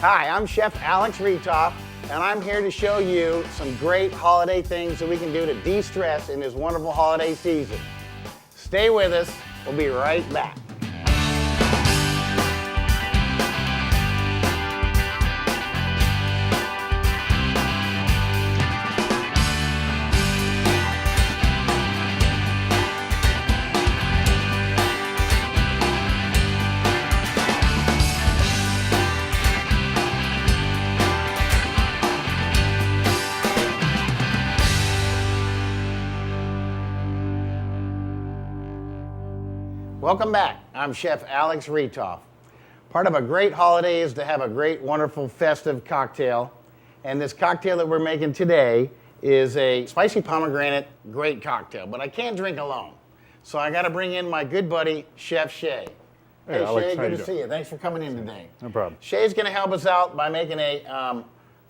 Hi, I'm Chef Alex Reethof, and I'm here to show you some great holiday things that we can do to de-stress in this wonderful holiday season. Stay with us. We'll be right back. Welcome back. I'm Chef Alex Reethof. Part of a great holiday is to have a great, wonderful, festive cocktail. And this cocktail that we're making today is a spicy pomegranate great cocktail, but I can't drink alone. So I got to bring in my good buddy, Chef Shay. Hey, Alex, Shay, good to see you. Thanks for coming in today. No problem. Shay's going to help us out by making a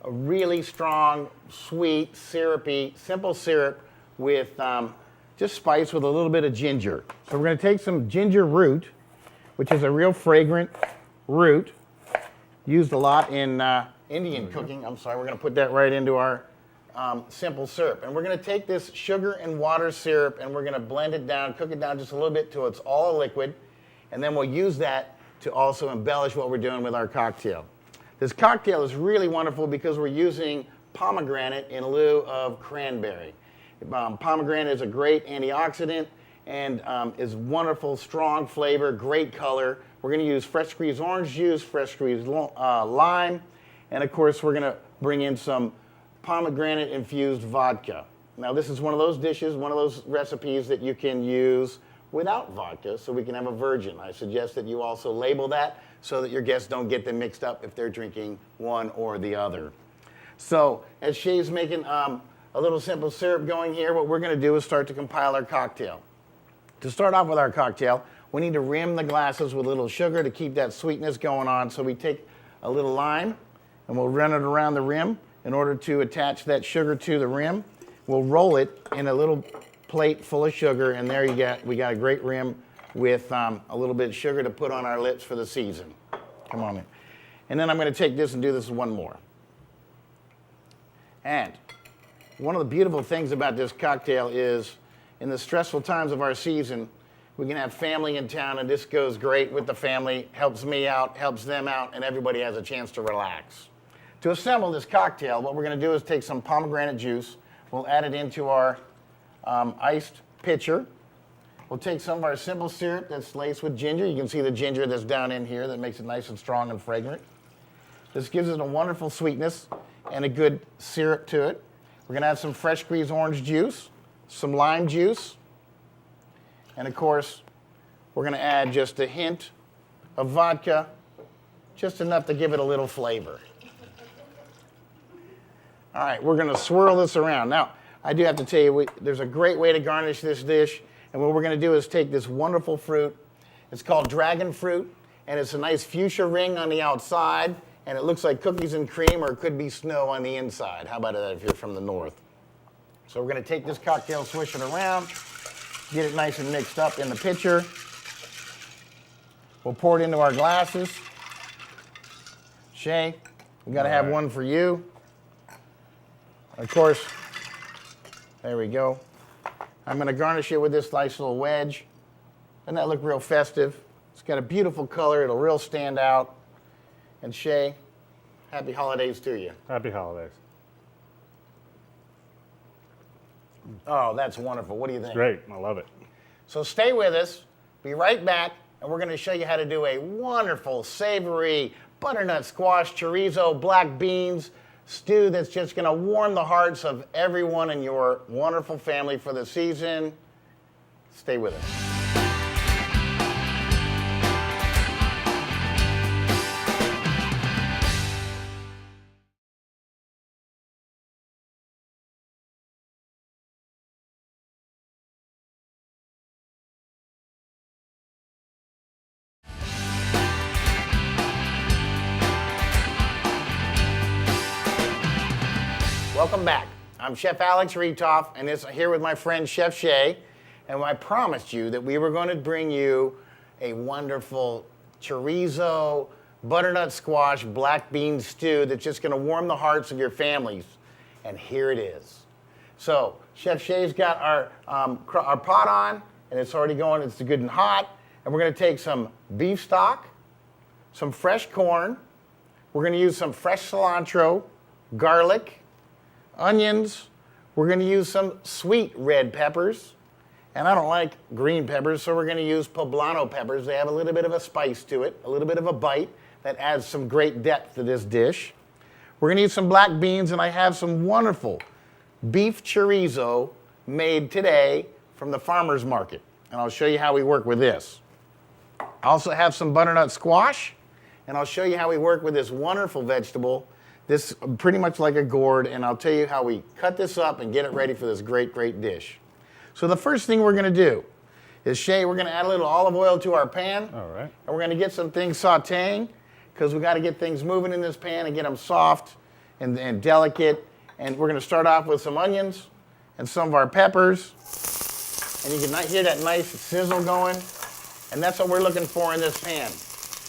really strong, sweet, syrupy, simple syrup with just spice with a little bit of ginger. So we're going to take some ginger root, which is a real fragrant root, used a lot in Indian cooking. I'm sorry, we're going to put that right into our simple syrup. And we're going to take this sugar and water syrup and we're going to blend it down, cook it down just a little bit till it's all a liquid. And then we'll use that to also embellish what we're doing with our cocktail. This cocktail is really wonderful because we're using pomegranate in lieu of cranberry. Pomegranate is a great antioxidant and is wonderful, strong flavor, great color. We're going to use fresh squeezed orange juice, fresh squeezed lime, and of course we're going to bring in some pomegranate infused vodka. Now this is one of those dishes, one of those recipes that you can use without vodka, so we can have a virgin. I suggest that you also label that so that your guests don't get them mixed up if they're drinking one or the other. So as Shay's making a little simple syrup going here, what we're going to do is start to compile our cocktail. To start off with our cocktail, we need to rim the glasses with a little sugar to keep that sweetness going on. So we take a little lime and we'll run it around the rim in order to attach that sugar to the rim. We'll roll it in a little plate full of sugar, and there you go. We got a great rim with a little bit of sugar to put on our lips for the season. Come on in. And then I'm going to take this and do this one more. And one of the beautiful things about this cocktail is in the stressful times of our season, we can have family in town, and this goes great with the family, helps me out, helps them out, and everybody has a chance to relax. To assemble this cocktail, what we're going to do is take some pomegranate juice. We'll add it into our iced pitcher. We'll take some of our simple syrup that's laced with ginger. You can see the ginger that's down in here that makes it nice and strong and fragrant. This gives it a wonderful sweetness and a good syrup to it. We're going to add some fresh squeezed orange juice, some lime juice, and of course, we're going to add just a hint of vodka, just enough to give it a little flavor. All right, we're going to swirl this around. Now, I do have to tell you, there's a great way to garnish this dish, and what we're going to do is take this wonderful fruit. It's called dragon fruit, and it's a nice fuchsia ring on the outside, and it looks like cookies and cream, or it could be snow on the inside. How about that if you're from the north? So we're going to take this cocktail, swish it around, get it nice and mixed up in the pitcher. We'll pour it into our glasses. Shay, we got to have one for you. Of course, there we go. I'm going to garnish it with this nice little wedge. Doesn't that look real festive? It's got a beautiful color. It'll real stand out. And Shay, happy holidays to you. Happy holidays. Oh, that's wonderful. What do you think? Great. I love it. So stay with us. Be right back, and we're going to show you how to do a wonderful, savory butternut squash chorizo black beans stew that's just going to warm the hearts of everyone in your wonderful family for the season. Stay with us. Welcome back. I'm Chef Alex Reethof, and it's here with my friend Chef Shay. And I promised you that we were going to bring you a wonderful chorizo butternut squash black bean stew that's just going to warm the hearts of your families. And here it is. So Chef Shay's got our pot on, and it's already going. It's good and hot. And we're going to take some beef stock, some fresh corn. We're going to use some fresh cilantro, garlic, onions. We're going to use some sweet red peppers. And I don't like green peppers, so we're going to use poblano peppers. They have a little bit of a spice to it, a little bit of a bite that adds some great depth to this dish. We're going to use some black beans, and I have some wonderful beef chorizo made today from the farmer's market. And I'll show you how we work with this. I also have some butternut squash, and I'll show you how we work with this wonderful vegetable. This pretty much like a gourd, and I'll tell you how we cut this up and get it ready for this great, great dish. So the first thing we're going to do is, Shay, we're going to add a little olive oil to our pan. All right. And we're going to get some things sauteing, because we got to get things moving in this pan and get them soft and delicate. And we're going to start off with some onions and some of our peppers. And you can hear that nice sizzle going. And that's what we're looking for in this pan.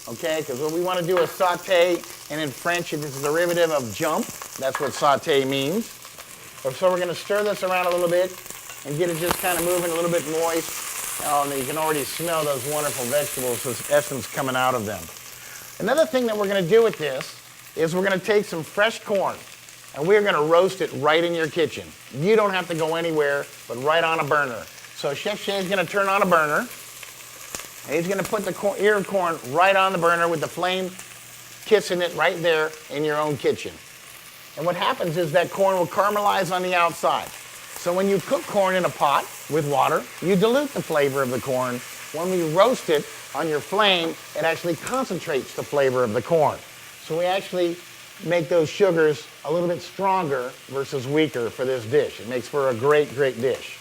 Okay, because what we want to do is saute, and in French it is a derivative of jump. That's what saute means. So we're going to stir this around a little bit and get it just kind of moving, a little bit moist. Oh, and you can already smell those wonderful vegetables, this essence coming out of them. Another thing that we're going to do with this is we're going to take some fresh corn, and we're going to roast it right in your kitchen. You don't have to go anywhere, but right on a burner. So Chef Shay's going to turn on a burner, and he's going to put the ear of corn right on the burner with the flame kissing it right there in your own kitchen. And what happens is that corn will caramelize on the outside. So when you cook corn in a pot with water, you dilute the flavor of the corn. When we roast it on your flame, it actually concentrates the flavor of the corn. So we actually make those sugars a little bit stronger versus weaker for this dish. It makes for a great, great dish.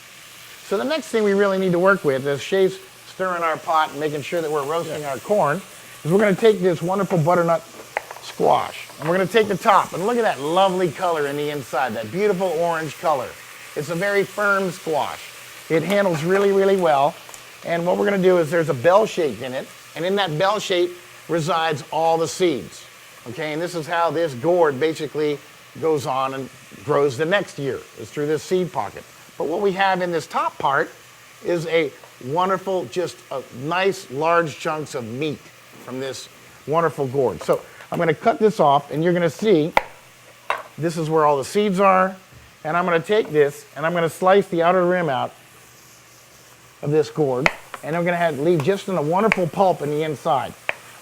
So the next thing we really need to work with, as Shay's stirring our pot and making sure that we're roasting our corn, is we're going to take this wonderful butternut squash, and we're going to take the top, and look at that lovely color in the inside, that beautiful orange color. It's a very firm squash. It handles really, really well. And what we're going to do is there's a bell shape in it, and in that bell shape resides all the seeds. Okay, and this is how this gourd basically goes on and grows the next year, is through this seed pocket. But what we have in this top part is a wonderful, just a nice large chunks of meat from this wonderful gourd. So I'm going to cut this off, and you're going to see this is where all the seeds are. And I'm going to take this, and I'm going to slice the outer rim out of this gourd, and I'm going to leave just a wonderful pulp in the inside.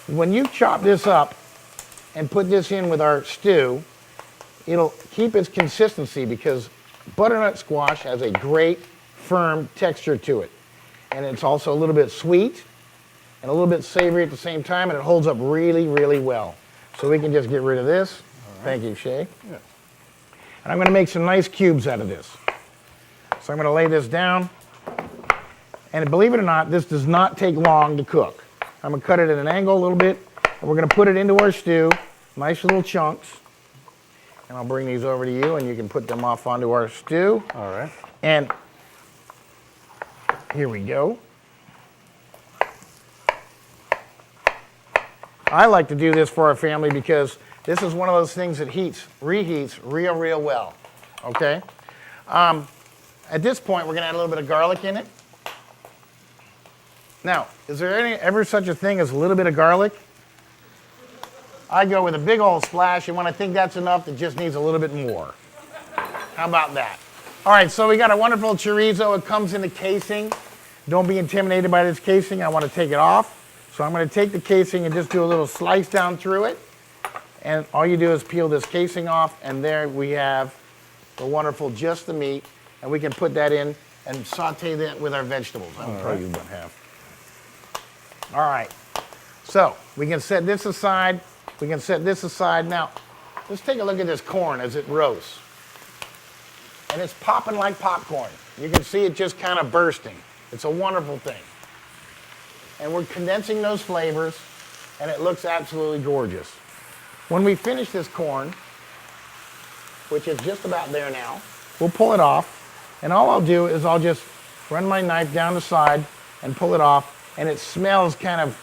When you chop this up and put this in with our stew, it'll keep its consistency, because butternut squash has a great firm texture to it. And it's also a little bit sweet and a little bit savory at the same time, and it holds up really, really well. So we can just get rid of this. Right. Thank you, Shay. Yeah. And I'm going to make some nice cubes out of this. So I'm going to lay this down. And believe it or not, this does not take long to cook. I'm going to cut it at an angle a little bit, and we're going to put it into our stew, nice little chunks. And I'll bring these over to you, and you can put them off onto our stew. All right. And here we go. I like to do this for our family because this is one of those things that reheats real, real well. Okay? At this point, we're going to add a little bit of garlic in it. Now, is there ever such a thing as a little bit of garlic? I go with a big old splash, and when I think that's enough, it just needs a little bit more. How about that? All right, so we got a wonderful chorizo. It comes in the casing. Don't be intimidated by this casing. I want to take it off. So I'm going to take the casing and just do a little slice down through it. And all you do is peel this casing off, and there we have the wonderful just the meat. And we can put that in and saute that with our vegetables. I'm probably going to have. All right. So we can set this aside. We can set this aside. Now, let's take a look at this corn as it roasts. And it's popping like popcorn. You can see it just kind of bursting. It's a wonderful thing. And we're condensing those flavors, and it looks absolutely gorgeous. When we finish this corn, which is just about there now, we'll pull it off, and all I'll do is I'll just run my knife down the side and pull it off, and it smells kind of,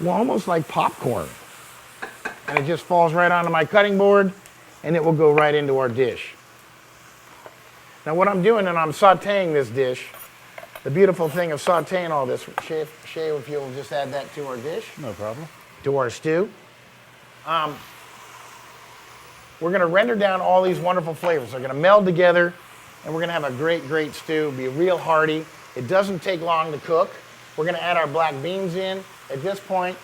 well, almost like popcorn. and it just falls right onto my cutting board, and it will go right into our dish. Now what I'm doing, and I'm sauteing this dish, the beautiful thing of sauteing all this, Shay, if you'll just add that to our dish. No problem. To our stew. We're gonna render down all these wonderful flavors. They're gonna meld together, and we're gonna have a great, great stew. It'll be real hearty. It doesn't take long to cook. We're gonna add our black beans in. At this point,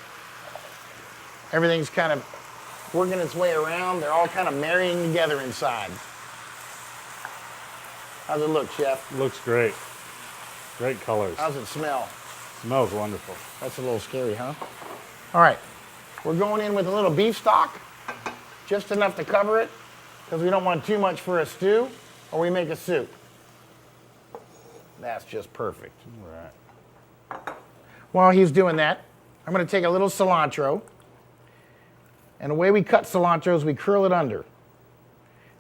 everything's kind of working its way around. They're all kind of marrying together inside. How's it look, Chef? Looks great. Great colors. How's it smell? Smells wonderful. That's a little scary, huh? All right, we're going in with a little beef stock, just enough to cover it, because we don't want too much for a stew, or we make a soup. That's just perfect. All right. While he's doing that, I'm going to take a little cilantro, and the way we cut cilantro is we curl it under.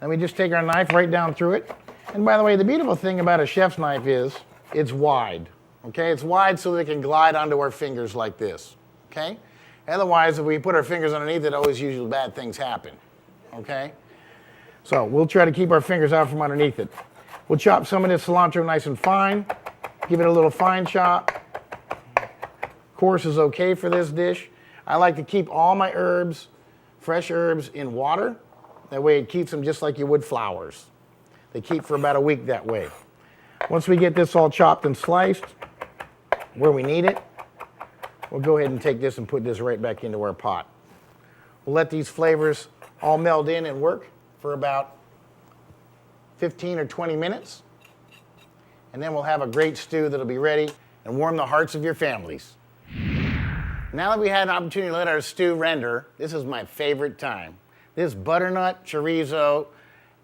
And we just take our knife right down through it. And by the way, the beautiful thing about a chef's knife is it's wide. Okay, it's wide so they can glide onto our fingers like this. Okay? Otherwise, if we put our fingers underneath it, always usually bad things happen. Okay? So we'll try to keep our fingers out from underneath it. We'll chop some of this cilantro nice and fine. Give it a little fine chop. Coarse is okay for this dish. I like to keep all my herbs, fresh herbs, in water. That way it keeps them just like you would flowers. They keep for about a week that way. Once we get this all chopped and sliced where we need it, we'll go ahead and take this and put this right back into our pot. We'll let these flavors all meld in and work for about 15 or 20 minutes. And then we'll have a great stew that'll be ready and warm the hearts of your families. Now that we had an opportunity to let our stew render, this is my favorite time. This butternut chorizo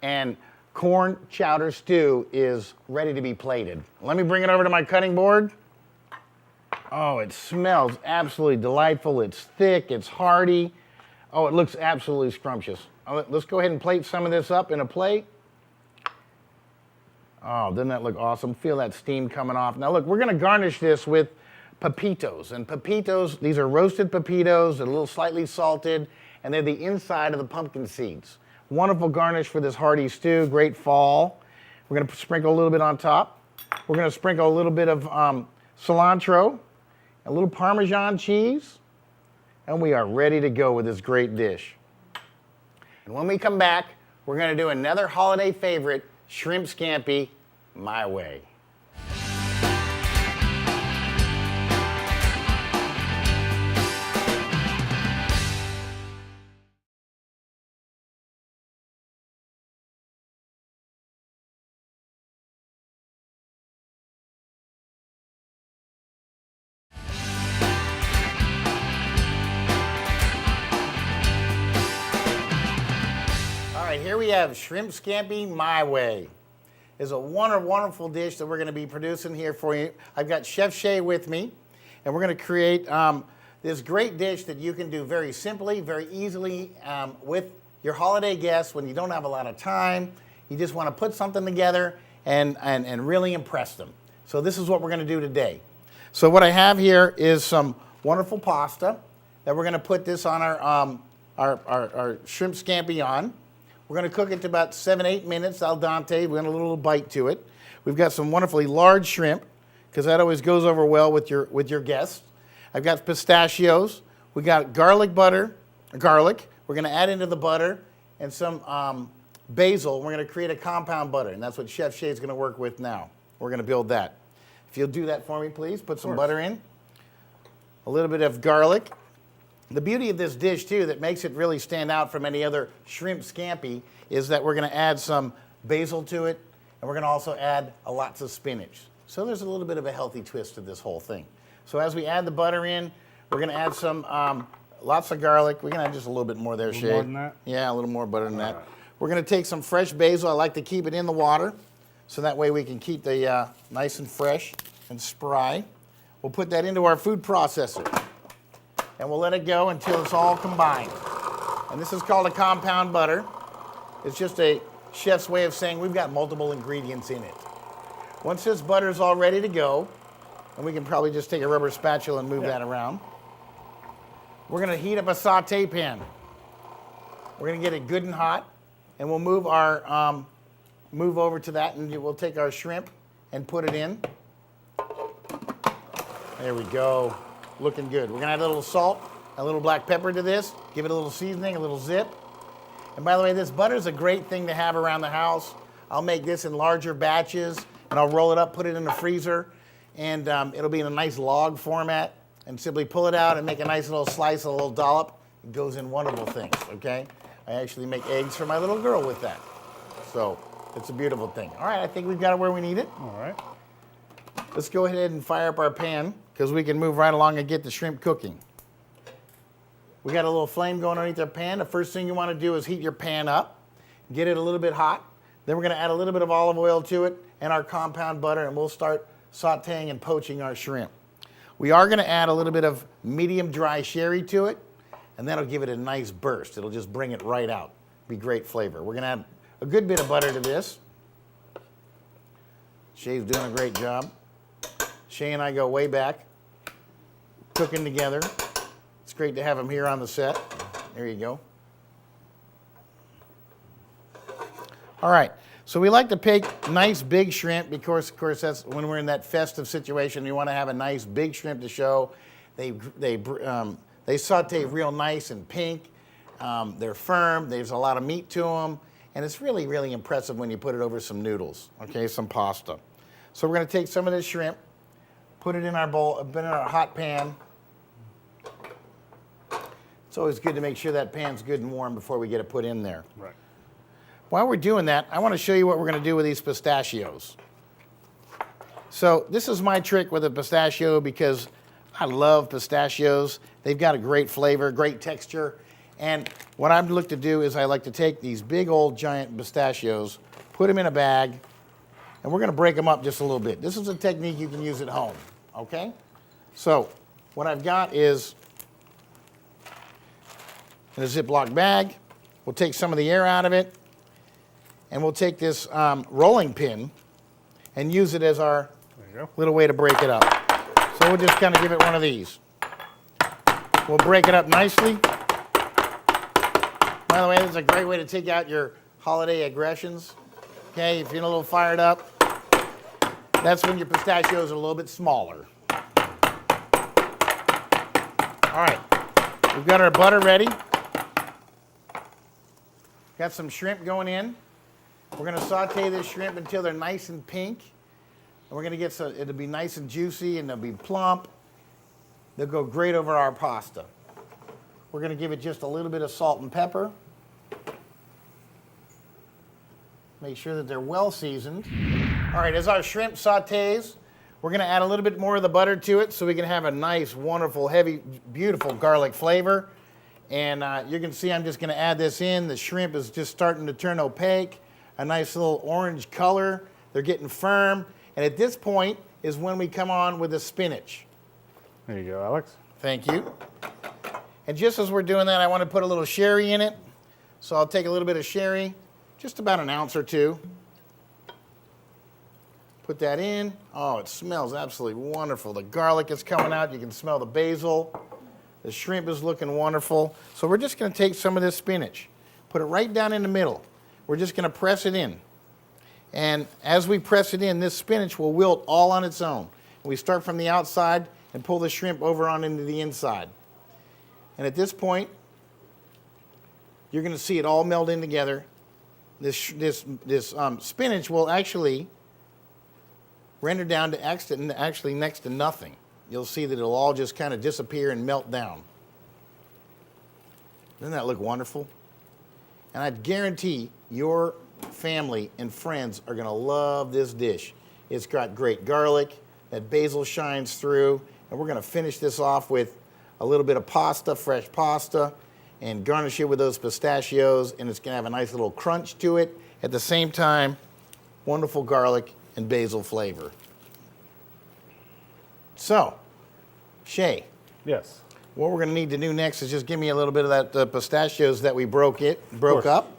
and corn chowder stew is ready to be plated. Let me bring it over to my cutting board. Oh, it smells absolutely delightful. It's thick, it's hearty. Oh, it looks absolutely scrumptious. Let's go ahead and plate some of this up in a plate. Oh, doesn't that look awesome? Feel that steam coming off. Now look, we're gonna garnish this with pepitos. And pepitos, these are roasted pepitos, they're a little slightly salted, and they're the inside of the pumpkin seeds. Wonderful garnish for this hearty stew, great fall. We're gonna sprinkle a little bit on top. We're gonna sprinkle a little bit of cilantro, a little Parmesan cheese, and we are ready to go with this great dish. And when we come back, we're gonna do another holiday favorite, shrimp scampi, my way. Here we have shrimp scampi my way. It's a wonderful dish that we're going to be producing here for you. I've got Chef Shay with me, and we're going to create this great dish that you can do very simply, very easily with your holiday guests when you don't have a lot of time. You just want to put something together and really impress them. So this is what we're going to do today. So what I have here is some wonderful pasta that we're going to put this on our shrimp scampi on. We're going to cook it to about 7-8 minutes al dente. We're going to add a little bite to it. We've got some wonderfully large shrimp, because that always goes over well with your guests. I've got pistachios. We got garlic. We're going to add into the butter and some basil. We're going to create a compound butter, and that's what Chef Shay's going to work with now. We're going to build that. If you'll do that for me, please. Put some butter in. A little bit of garlic. The beauty of this dish, too, that makes it really stand out from any other shrimp scampi is that we're going to add some basil to it, and we're going to also add lots of spinach. So there's a little bit of a healthy twist to this whole thing. So as we add the butter in, we're going to add some lots of garlic. We're going to add just a little bit more there, Shay. More than that? Yeah, a little more butter than that. Right. We're going to take some fresh basil. I like to keep it in the water, so that way we can keep the nice and fresh and spry. We'll put that into our food processor, and we'll let it go until it's all combined. And this is called a compound butter. It's just a chef's way of saying we've got multiple ingredients in it. Once this butter is all ready to go, and we can probably just take a rubber spatula and move that around, we're going to heat up a saute pan. We're gonna get it good and hot, and we'll move our move over to that, and we'll take our shrimp and put it in. There we go, looking good. We're gonna add a little salt, a little black pepper to this, give it a little seasoning, a little zip. And by the way, this butter is a great thing to have around the house. I'll make this in larger batches, and I'll roll it up, put it in the freezer, and it'll be in a nice log format, and simply pull it out and make a nice little slice, a little dollop. It goes in wonderful things, okay? I actually make eggs for my little girl with that. So it's a beautiful thing. All right, I think we've got it where we need it. All right. Let's go ahead and fire up our pan, because we can move right along and get the shrimp cooking. We got a little flame going underneath our pan. The first thing you want to do is heat your pan up, get it a little bit hot. Then we're going to add a little bit of olive oil to it and our compound butter, and we'll start sauteing and poaching our shrimp. We are going to add a little bit of medium dry sherry to it, and that'll give it a nice burst. It'll just bring it right out. Be great flavor. We're going to add a good bit of butter to this. Shay's doing a great job. Shay and I go way back, cooking together. It's great to have him here on the set. There you go. All right, so we like to pick nice big shrimp because, of course, that's when we're in that festive situation. You want to have a nice big shrimp to show. They saute real nice and pink. They're firm. There's a lot of meat to them, and it's really, really impressive when you put it over some noodles. Okay, some pasta. So we're going to take some of this shrimp, put it in our bowl, in our hot pan. It's always good to make sure that pan's good and warm before we get it put in there. Right. While we're doing that, I want to show you what we're going to do with these pistachios. So this is my trick with a pistachio because I love pistachios. They've got a great flavor, great texture. And what I'd look to do is I like to take these big old giant pistachios, put them in a bag, and we're going to break them up just a little bit. This is a technique you can use at home, okay? So what I've got is in a Ziploc bag. We'll take some of the air out of it, and we'll take this rolling pin and use it as our little way to break it up. So we'll just kind of give it one of these. We'll break it up nicely. By the way, this is a great way to take out your holiday aggressions. Okay, if you're a little fired up, that's when your pistachios are a little bit smaller. All right, we've got our butter ready. Got some shrimp going in. We're going to saute this shrimp until they're nice and pink. And we're going to get so it'll be nice and juicy and they'll be plump. They'll go great over our pasta. We're going to give it just a little bit of salt and pepper. Make sure that they're well seasoned. All right, as our shrimp sautés, we're going to add a little bit more of the butter to it so we can have a nice, wonderful, heavy, beautiful garlic flavor. And you can see I'm just going to add this in. The shrimp is just starting to turn opaque, a nice little orange color. They're getting firm. And at this point is when we come on with the spinach. There you go, Alex. Thank you. And just as we're doing that, I want to put a little sherry in it. So I'll take a little bit of sherry, just about an ounce or two. Put that in. Oh, it smells absolutely wonderful. The garlic is coming out. You can smell the basil. The shrimp is looking wonderful. So we're just going to take some of this spinach, put it right down in the middle. We're just going to press it in. And as we press it in, this spinach will wilt all on its own. We start from the outside and pull the shrimp over on into the inside. And at this point, you're going to see it all meld in together. This spinach will actually render down to actually next to nothing. You'll see that it'll all just kind of disappear and melt down. Doesn't that look wonderful? And I guarantee your family and friends are going to love this dish. It's got great garlic, that basil shines through, and we're going to finish this off with a little bit of pasta, fresh pasta, and garnish it with those pistachios, and it's going to have a nice little crunch to it. At the same time, wonderful garlic and basil flavor. So, Shay. Yes. What we're going to need to do next is just give me a little bit of that pistachios that we broke up.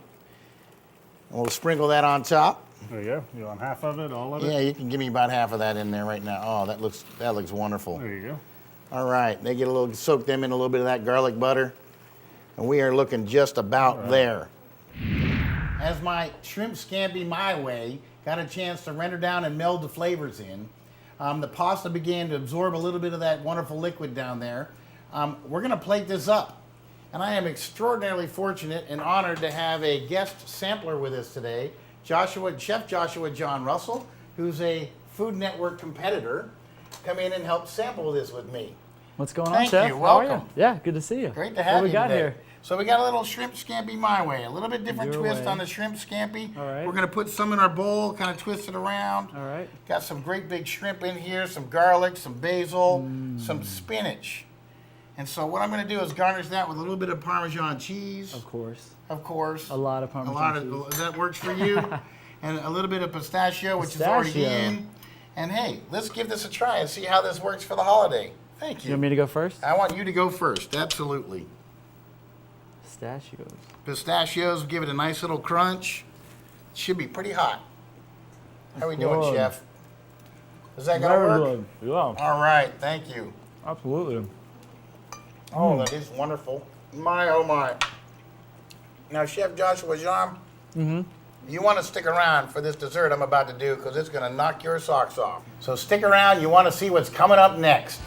And we'll sprinkle that on top. There you go. You want half of it, all of it? Yeah, you can give me about half of that in there right now. Oh, that looks wonderful. There you go. All right, soak them in a little bit of that garlic butter. And we are looking just about there. As my shrimp scampi my way got a chance to render down and meld the flavors in, the pasta began to absorb a little bit of that wonderful liquid down there. We're going to plate this up. And I am extraordinarily fortunate and honored to have a guest sampler with us today, Chef Joshua John Russell, who's a Food Network competitor, come in and help sample this with me. What's going on, Thank Chef? you. How are Welcome. Yeah, good to see you. Great to have what you we got today. here? So we got a little shrimp scampi my way, a little bit different Your twist way. on the shrimp scampi. All right. We're going to put some in our bowl, kind of twist it around. All right. Got some great big shrimp in here, some garlic, some basil, some spinach. And so what I'm going to do is garnish that with a little bit of Parmesan cheese. Of course. Of course. A lot of Parmesan cheese. That works for you. And a little bit of pistachio, which is already Pistachio. in. And hey, let's give this a try and see how this works for the holiday. Thank You you. want me to go first? I want you to go first, absolutely. Pistachios. Pistachios, give it a nice little crunch. Should be pretty hot. How we doing, good. Chef? Is that gonna work? Yeah, All right, thank you. absolutely. Oh, that is wonderful. My, oh my. Now, Chef Joshua John, you want to stick around for this dessert I'm about to do because it's going to knock your socks off. So stick around. You want to see what's coming up next.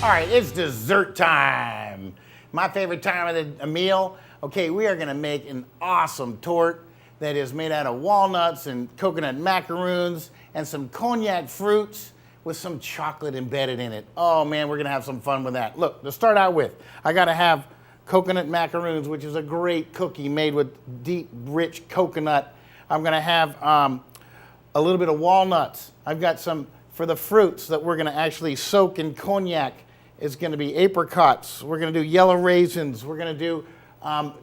All right, it's dessert time. My favorite time of the meal. Okay, we are gonna make an awesome torte that is made out of walnuts and coconut macaroons and some cognac fruits with some chocolate embedded in it. Oh man, we're gonna have some fun with that. Look, to start out with, I gotta have coconut macaroons, which is a great cookie made with deep, rich coconut. I'm gonna have a little bit of walnuts. I've got some, for the fruits that we're gonna actually soak in cognac, is gonna be apricots. We're gonna do yellow raisins. We're gonna do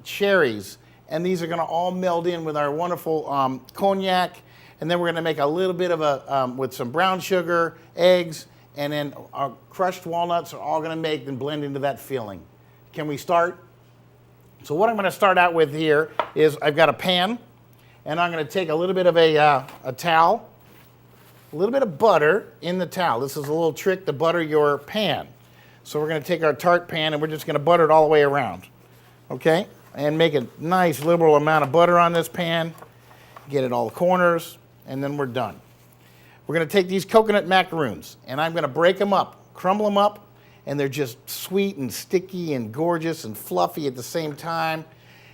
cherries. And these are gonna all meld in with our wonderful cognac. And then we're gonna make a little bit of a, with some brown sugar, eggs, and then our crushed walnuts are all gonna make and blend into that filling. Can we start? So what I'm gonna start out with here is I've got a pan, and I'm gonna take a little bit of a towel, a little bit of butter in the towel. This is a little trick to butter your pan. So we're gonna take our tart pan and we're just gonna butter it all the way around, okay? And make a nice liberal amount of butter on this pan, get it all the corners, and then we're done. We're gonna take these coconut macaroons and I'm gonna break them up, crumble them up, and they're just sweet and sticky and gorgeous and fluffy at the same time,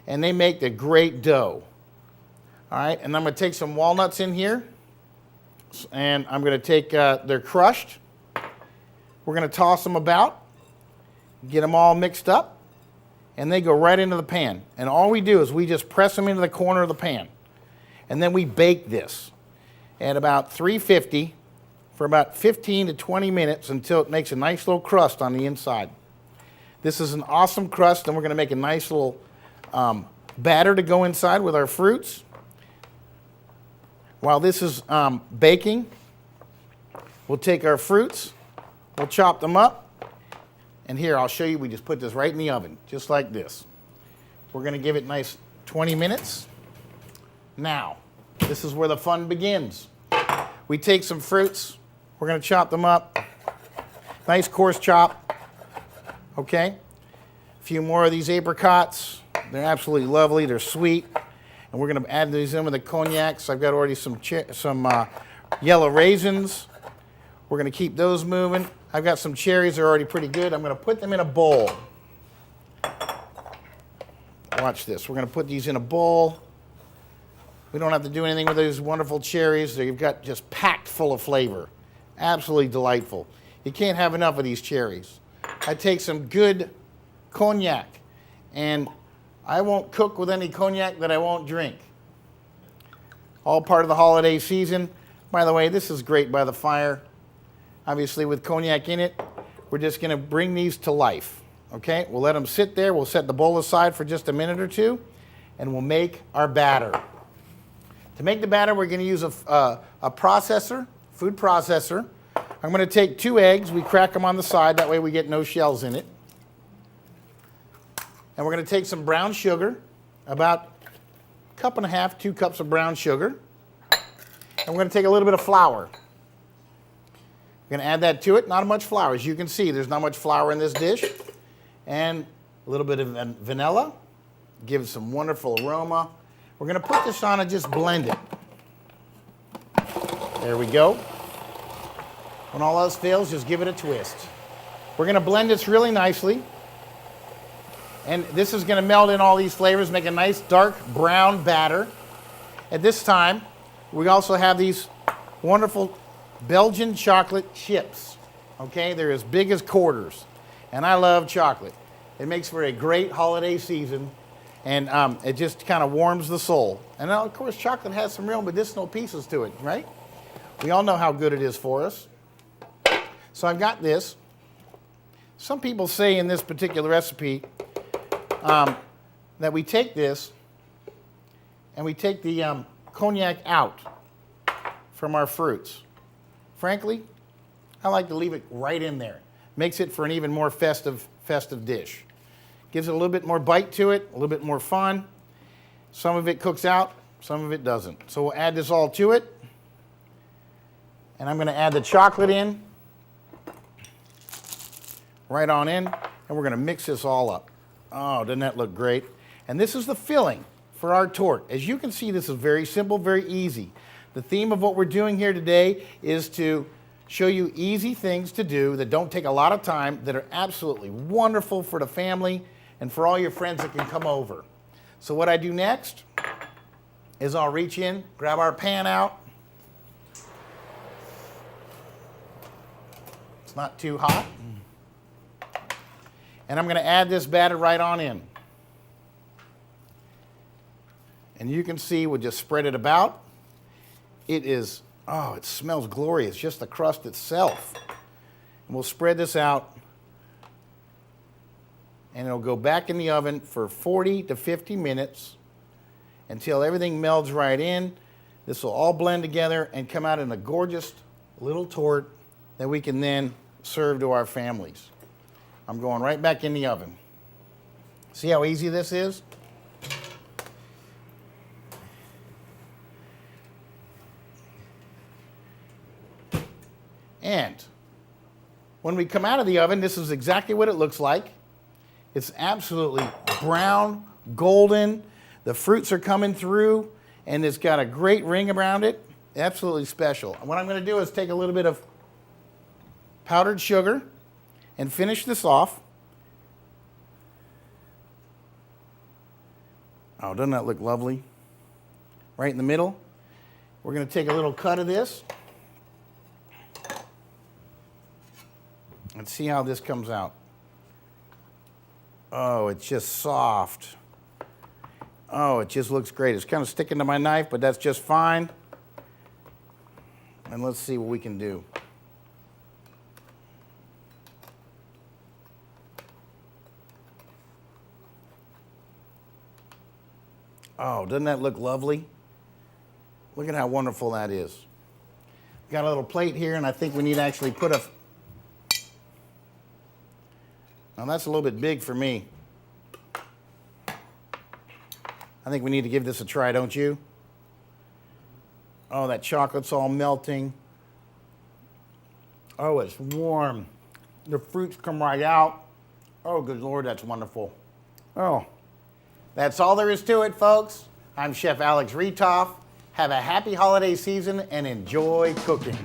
and they make the great dough. All right, and I'm gonna take some walnuts in here, and I'm gonna take, they're crushed. We're gonna toss them about, get them all mixed up, and they go right into the pan. And all we do is we just press them into the corner of the pan. And then we bake this at about 350 for about 15 to 20 minutes until it makes a nice little crust on the inside. This is an awesome crust, and we're gonna make a nice little batter to go inside with our fruits. While this is baking, we'll take our fruits, we'll chop them up, and here I'll show you, we just put this right in the oven, just like this. We're gonna give it nice 20 minutes. Now, this is where the fun begins. We take some fruits, we're gonna chop them up, nice coarse chop, okay? A few more of these apricots, they're absolutely lovely, they're sweet. And we're gonna add these in with the cognac. So I've got already some yellow raisins. We're gonna keep those moving. I've got some cherries that are already pretty good. I'm gonna put them in a bowl. Watch this, we're gonna put these in a bowl. We don't have to do anything with these wonderful cherries. They've got just packed full of flavor. Absolutely delightful. You can't have enough of these cherries. I take some good cognac, and I won't cook with any cognac that I won't drink. All part of the holiday season. By the way, this is great by the fire. Obviously with cognac in it, we're just gonna bring these to life, okay? We'll let them sit there. We'll set the bowl aside for just a minute or two, and we'll make our batter. To make the batter, we're going to use a processor, food processor. I'm going to take 2 eggs. We crack them on the side. That way we get no shells in it. And we're going to take some brown sugar, about 1.5 cups, 2 cups of brown sugar. And we're going to take a little bit of flour. We're going to add that to it. Not much flour. As you can see, there's not much flour in this dish. And a little bit of vanilla. Gives some wonderful aroma. We're going to put this on and just blend it. There we go. When all else fails, just give it a twist. We're going to blend this really nicely. And this is going to meld in all these flavors, make a nice dark brown batter. At this time, we also have these wonderful Belgian chocolate chips. Okay, they're as big as quarters. And I love chocolate. It makes for a great holiday season. And it just kind of warms the soul. And now, of course, chocolate has some real medicinal pieces to it, right? We all know how good it is for us. So I've got this. Some people say in this particular recipe that we take this and we take the cognac out from our fruits. Frankly, I like to leave it right in there. Makes it for an even more festive dish. Gives it a little bit more bite to it, a little bit more fun. Some of it cooks out, some of it doesn't. So we'll add this all to it. And I'm going to add the chocolate in, right on in, and we're going to mix this all up. Oh, doesn't that look great? And this is the filling for our torte. As you can see, this is very simple, very easy. The theme of what we're doing here today is to show you easy things to do that don't take a lot of time, that are absolutely wonderful for the family and for all your friends that can come over. So what I do next is I'll reach in, grab our pan out. It's not too hot. And I'm going to add this batter right on in. And you can see we'll just spread it about. It is, oh, it smells glorious, just the crust itself. And we'll spread this out. And it'll go back in the oven for 40 to 50 minutes until everything melds right in. This will all blend together and come out in a gorgeous little torte that we can then serve to our families. I'm going right back in the oven. See how easy this is? And when we come out of the oven, this is exactly what it looks like. It's absolutely brown, golden. The fruits are coming through, and it's got a great ring around it. Absolutely special. And what I'm going to do is take a little bit of powdered sugar and finish this off. Oh, doesn't that look lovely? Right in the middle. We're going to take a little cut of this. And see how this comes out. Oh, it's just soft. Oh, it just looks great. It's kind of sticking to my knife, but that's just fine. And let's see what we can do. Oh, doesn't that look lovely? Look at how wonderful that is. Got a little plate here, and I think we need to actually put a... Now that's a little bit big for me. I think we need to give this a try, don't you? Oh, that chocolate's all melting. Oh, it's warm. The fruits come right out. Oh, good Lord, that's wonderful. Oh, that's all there is to it, folks. I'm Chef Alex Reethof. Have a happy holiday season and enjoy cooking.